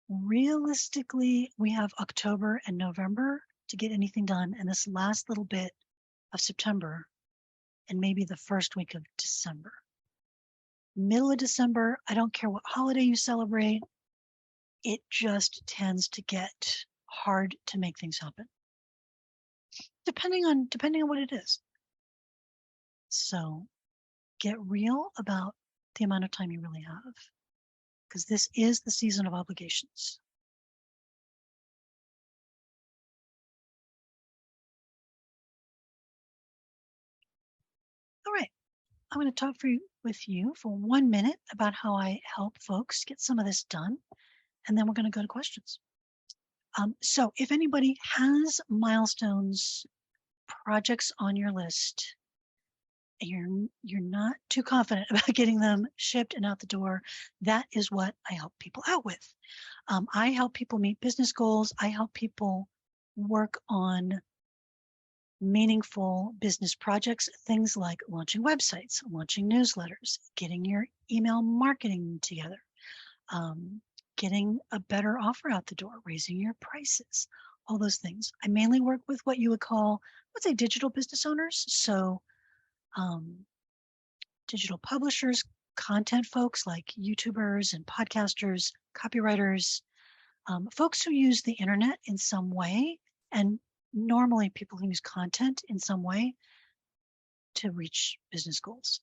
Realistically, we have October and November to get anything done, and this last little bit of September and maybe the first week of December. Middle of December, I don't care what holiday you celebrate, it just tends to get hard to make things happen. Depending on what it is. So get real about the amount of time you really have, because this is the season of obligations. All right, I'm going to talk with you for 1 minute about how I help folks get some of this done, and then we're going to go to questions. So if anybody has milestones, projects on your list, and you're not too confident about getting them shipped and out the door, that is what I help people out with. I help people meet business goals. I help people work on meaningful business projects, things like launching websites, launching newsletters, getting your email marketing together, getting a better offer out the door, raising your prices, all those things. I mainly work with what you would call, let's say, digital business owners. So digital publishers, content folks like YouTubers and podcasters, copywriters, folks who use the internet in some way, and normally people who use content in some way to reach business goals.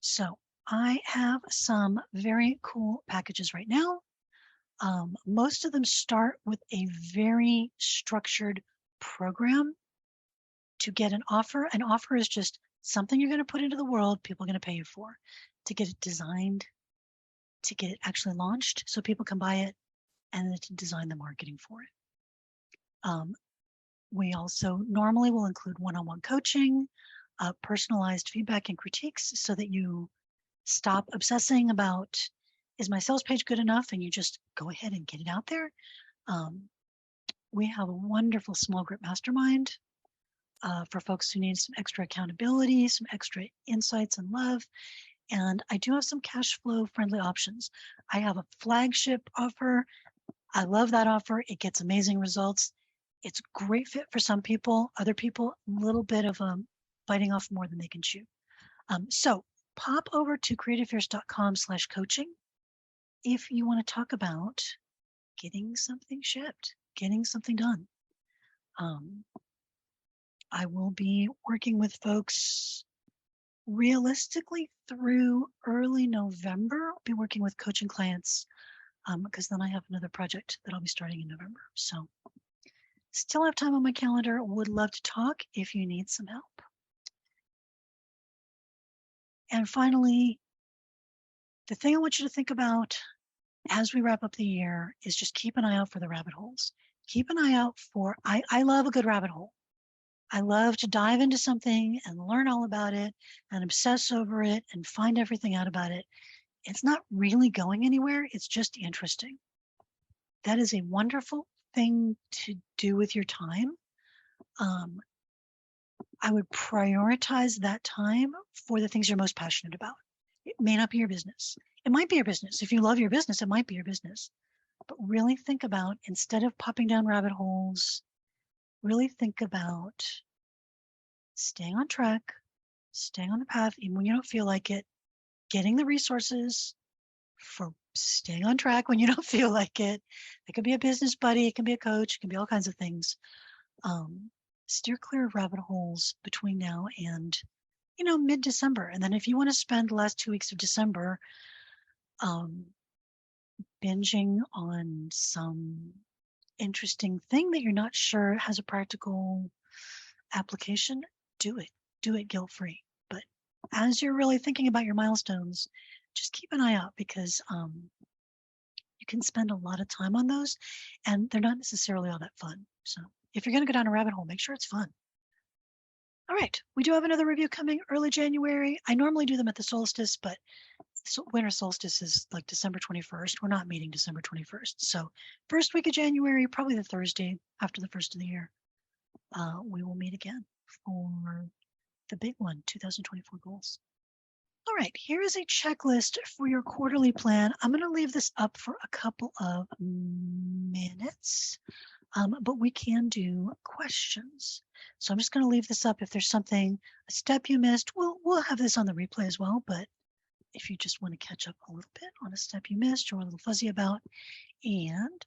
So I have some very cool packages right now. Most of them start with a very structured program to get an offer. An offer is just something you're going to put into the world, people are going to pay you for, to get it designed, to get it actually launched so people can buy it, and then to design the marketing for it. We also normally will include one-on-one coaching, personalized feedback and critiques so that you stop obsessing about, is my sales page good enough? And you just go ahead and get it out there. we have a wonderful small group mastermind for folks who need some extra accountability, some extra insights and love. And I do have some cash flow friendly options. I have a flagship offer. I love that offer. It gets amazing results. It's a great fit for some people. Other people, a little bit of biting off more than they can chew. So pop over to creativefierce.com/coaching if you want to talk about getting something shipped, getting something done. I will be working with folks realistically through early November. I'll be working with coaching clients because then I have another project that I'll be starting in November. So still have time on my calendar. Would love to talk if you need some help. And finally, the thing I want you to think about as we wrap up the year is just keep an eye out for the rabbit holes. Keep an eye out for, I love a good rabbit hole. I love to dive into something and learn all about it and obsess over it and find everything out about it. It's not really going anywhere. It's just interesting. That is a wonderful thing to do with your time. I would prioritize that time for the things you're most passionate about. It may not be your business. It might be your business. If you love your business, it might be your business. But really think about, instead of popping down rabbit holes, really think about staying on track, staying on the path, even when you don't feel like it, getting the resources for staying on track when you don't feel like it. It could be a business buddy, it can be a coach, it can be all kinds of things. Steer clear of rabbit holes between now and, mid-December. And then if you want to spend the last 2 weeks of December binging on some interesting thing that you're not sure has a practical application, do it guilt-free. But as you're really thinking about your milestones, just keep an eye out, because you can spend a lot of time on those and they're not necessarily all that fun. So if you're going to go down a rabbit hole, make sure it's fun. All right, we do have another review coming early January. I normally do them at the solstice, but winter solstice is like December 21st. We're not meeting December 21st. So first week of January, probably the Thursday after the first of the year, we will meet again for the big one, 2024 goals. All right, here is a checklist for your quarterly plan. I'm going to leave this up for a couple of minutes, but we can do questions. So I'm just going to leave this up. If there's something, a step you missed, we'll have this on the replay as well. But if you just want to catch up a little bit on a step you missed or a little fuzzy about, and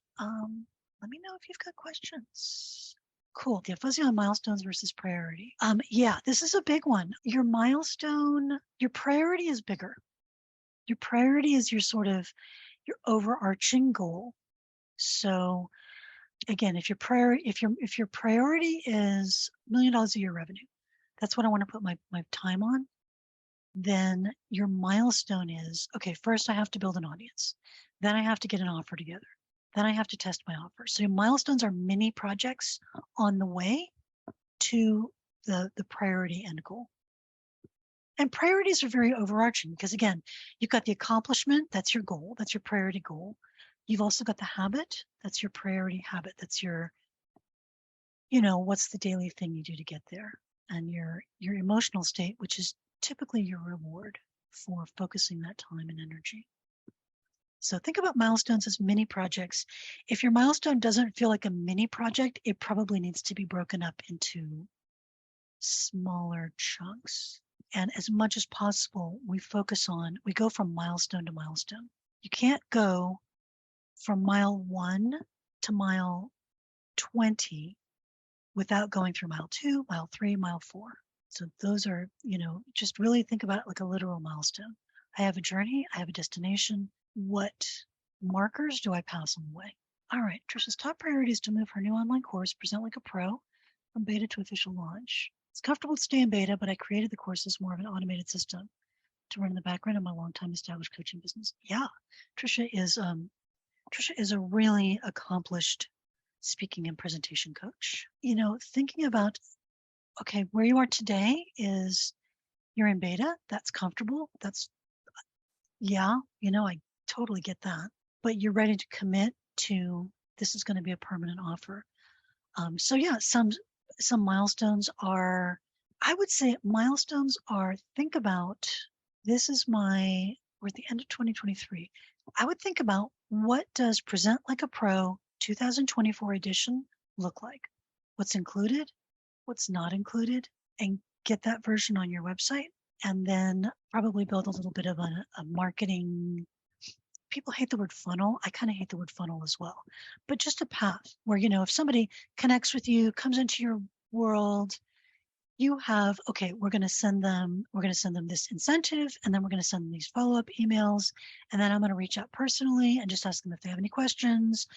let me know if you've got questions. Cool. The fuzzy on milestones versus priority. Yeah, this is a big one. Your milestone, your priority is bigger. Your priority is your your overarching goal. So again, if your priority is $1 million a year revenue, that's what I want to put my time on. Then your milestone is, okay, first I have to build an audience. Then I have to get an offer together. Then I have to test my offer. So your milestones are mini projects on the way to the priority end goal. And priorities are very overarching because, again, you've got the accomplishment, that's your goal, that's your priority goal. You've also got the habit, that's your priority habit. That's your, what's the daily thing you do to get there? And your emotional state, which is typically your reward for focusing that time and energy. So think about milestones as mini projects. If your milestone doesn't feel like a mini project, it probably needs to be broken up into smaller chunks. And as much as possible, we go from milestone to milestone. You can't go from mile 1 to mile 20 without going through mile 2, mile 3, mile 4. So those are, just really think about it like a literal milestone. I have a journey, I have a destination. What markers do I pass on the way? All right, Trisha's top priority is to move her new online course, Present Like a Pro, from beta to official launch. It's comfortable to stay in beta, but I created the course as more of an automated system to run in the background of my long-time established coaching business. Yeah, Trisha is a really accomplished speaking and presentation coach. Thinking about, okay, where you are today is you're in beta, that's comfortable. I totally get that. But you're ready to commit to, this is going to be a permanent offer. So yeah, some milestones are, I would say milestones are, think about, we're at the end of 2023. I would think about, what does Present Like a Pro 2024 edition look like? What's included, what's not included, and get that version on your website. And then probably build a little bit of a marketing, people hate the word funnel. I kind of hate the word funnel as well, but just a path where, if somebody connects with you, comes into your world, you have, okay, we're going to send them this incentive, and then we're going to send them these follow-up emails, and then I'm going to reach out personally and just ask them if they have any questions.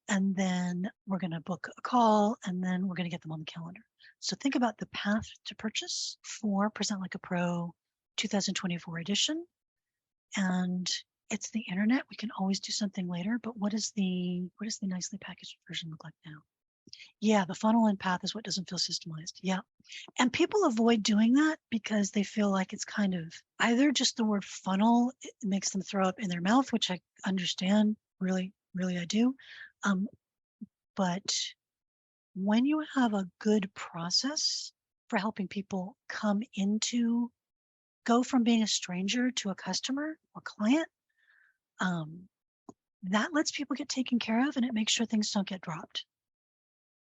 And then we're going to book a call, and then we're going to get them on the calendar. So think about the path to purchase for Present Like a Pro 2024 edition. And it's the internet. We can always do something later, but what does the nicely packaged version look like now? Yeah, the funnel and path is what doesn't feel systemized. Yeah. And people avoid doing that because they feel like it's kind of either just the word funnel, it makes them throw up in their mouth, which I understand, really, really I do. But when you have a good process for helping people go from being a stranger to a customer or client, that lets people get taken care of, and it makes sure things don't get dropped.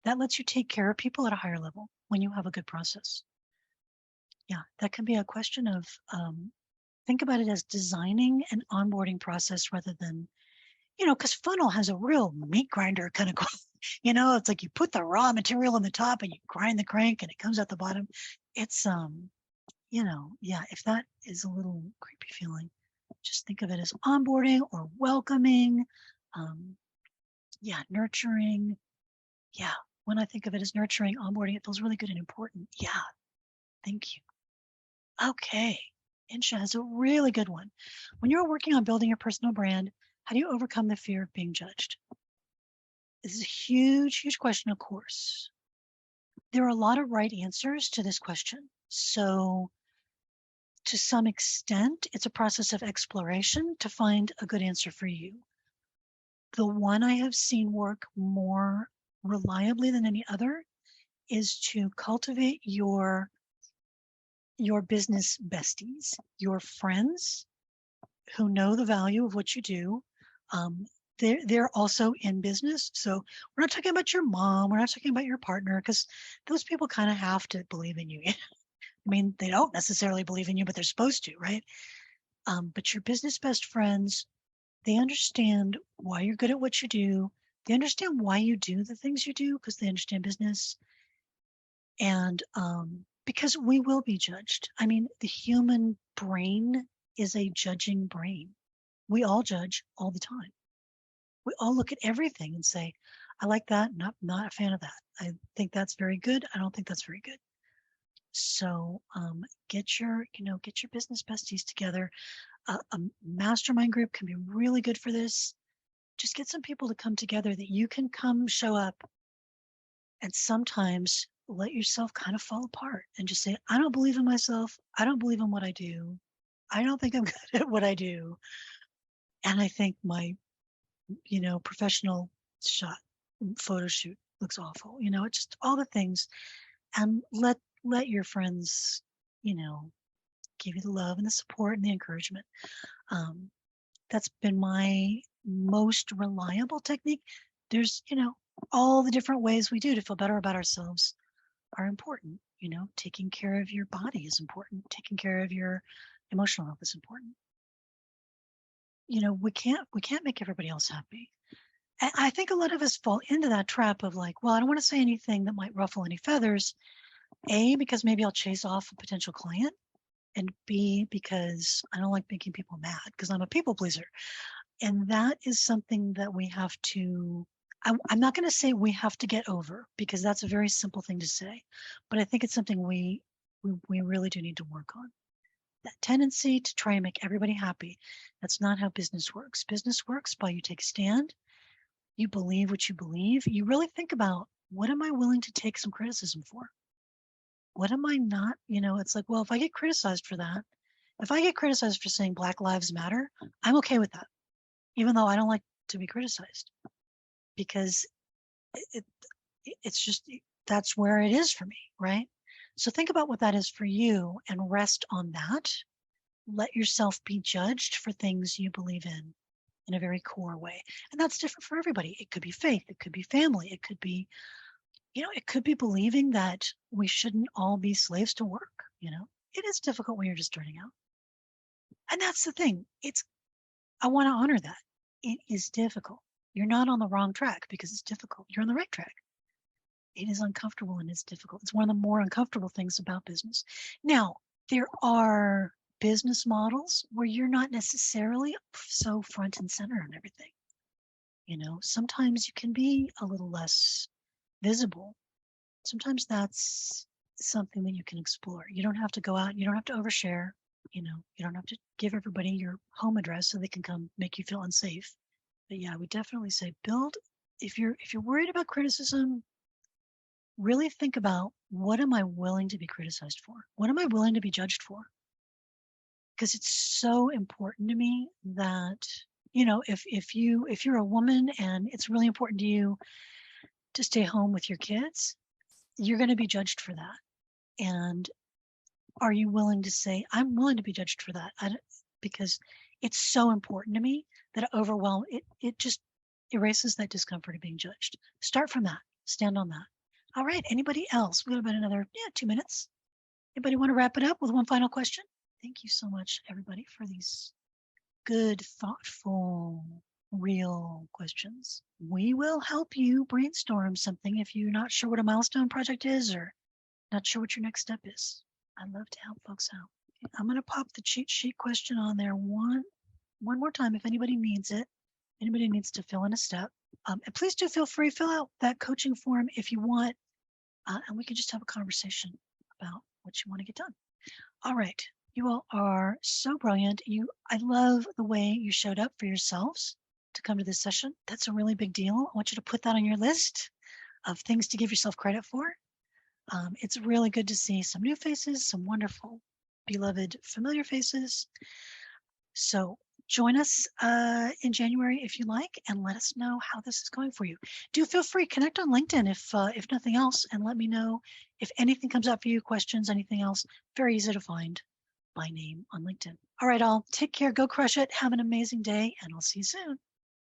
That lets you take care of people at a higher level when you have a good process. Yeah, that can be a question of, think about it as designing an onboarding process rather than, because funnel has a real meat grinder kind of, it's like you put the raw material on the top and you grind the crank and it comes out the bottom. It's, yeah, if that is a little creepy feeling, just think of it as onboarding or welcoming. Yeah, nurturing. Yeah, when I think of it as nurturing, onboarding, it feels really good and important. Yeah, thank you. Okay, Insha has a really good one. When you're working on building your personal brand, how do you overcome the fear of being judged? This is a huge, huge question, of course. There are a lot of right answers to this question. So to some extent, it's a process of exploration to find a good answer for you. The one I have seen work more reliably than any other is to cultivate your business besties, your friends who know the value of what you do. They're also in business. So we're not talking about your mom, we're not talking about your partner, because those people kind of have to believe in you. I mean, they don't necessarily believe in you, but they're supposed to, right? But your business best friends, they understand why you're good at what you do. They understand why you do the things you do because they understand business. And because we will be judged. I mean, the human brain is a judging brain. We all judge all the time. We all look at everything and say, I like that, not a fan of that. I think that's very good. I don't think that's very good. So get your business besties together. A mastermind group can be really good for this. Just get some people to come together that you can come show up, and sometimes let yourself kind of fall apart and just say, I don't believe in myself. I don't believe in what I do. I don't think I'm good at what I do. And I think my, professional photo shoot looks awful. It's just all the things. And let your friends, give you the love and the support and the encouragement. That's been my most reliable technique. There's, all the different ways we do to feel better about ourselves are important. Taking care of your body is important. Taking care of your emotional health is important. We can't make everybody else happy. And I think a lot of us fall into that trap of like, well, I don't want to say anything that might ruffle any feathers. A, because maybe I'll chase off a potential client, and B, because I don't like making people mad because I'm a people pleaser. And that is something that we have to, I'm not going to say we have to get over, because that's a very simple thing to say, but I think it's something we really do need to work on. That tendency to try and make everybody happy. That's not how business works. Business works by you take a stand, you believe what you believe, you really think about, what am I willing to take some criticism for? What am I not? It's like, well, if I get criticized for that, if I get criticized for saying Black Lives Matter, I'm okay with that, even though I don't like to be criticized, because It's just, that's where it is for me, right? So think about what that is for you and rest on that. Let yourself be judged for things you believe in a very core way. And that's different for everybody. It could be faith, it could be family, it could be, it could be believing that we shouldn't all be slaves to work. It is difficult when you're just starting out. And that's the thing. I want to honor that. It is difficult. You're not on the wrong track because it's difficult. You're on the right track. It is uncomfortable and it's difficult. It's one of the more uncomfortable things about business. Now, there are business models where you're not necessarily so front and center on everything. Sometimes you can be a little less visible. Sometimes that's something that you can explore. You don't have to go out, you don't have to overshare, you don't have to give everybody your home address so they can come make you feel unsafe. But yeah, we definitely say build, if you're worried about criticism, really think about, what am I willing to be criticized for? What am I willing to be judged for? Because it's so important to me that, if you're a woman and it's really important to you to stay home with your kids, you're going to be judged for that. And are you willing to say, I'm willing to be judged for that? Because it's so important to me that it just erases that discomfort of being judged. Start from that. Stand on that. All right. Anybody else? We've got about another 2 minutes. Anybody want to wrap it up with one final question? Thank you so much, everybody, for these good, thoughtful, real questions. We will help you brainstorm something if you're not sure what a milestone project is or not sure what your next step is. I'd love to help folks out. I'm going to pop the cheat sheet question on there one more time if anybody needs it. Anybody needs to fill in a step. And please do feel free, fill out that coaching form if you want, and we can just have a conversation about what you want to get done. All right. You all are so brilliant. I love the way you showed up for yourselves to come to this session. That's a really big deal. I want you to put that on your list of things to give yourself credit for. It's really good to see some new faces, some wonderful, beloved, familiar faces. So join us in January if you like, and let us know how this is going for you. Do feel free, connect on LinkedIn if nothing else, and let me know if anything comes up for you, questions, anything else. Very easy to find my name on LinkedIn. All right, all, take care, go crush it, have an amazing day, and I'll see you soon.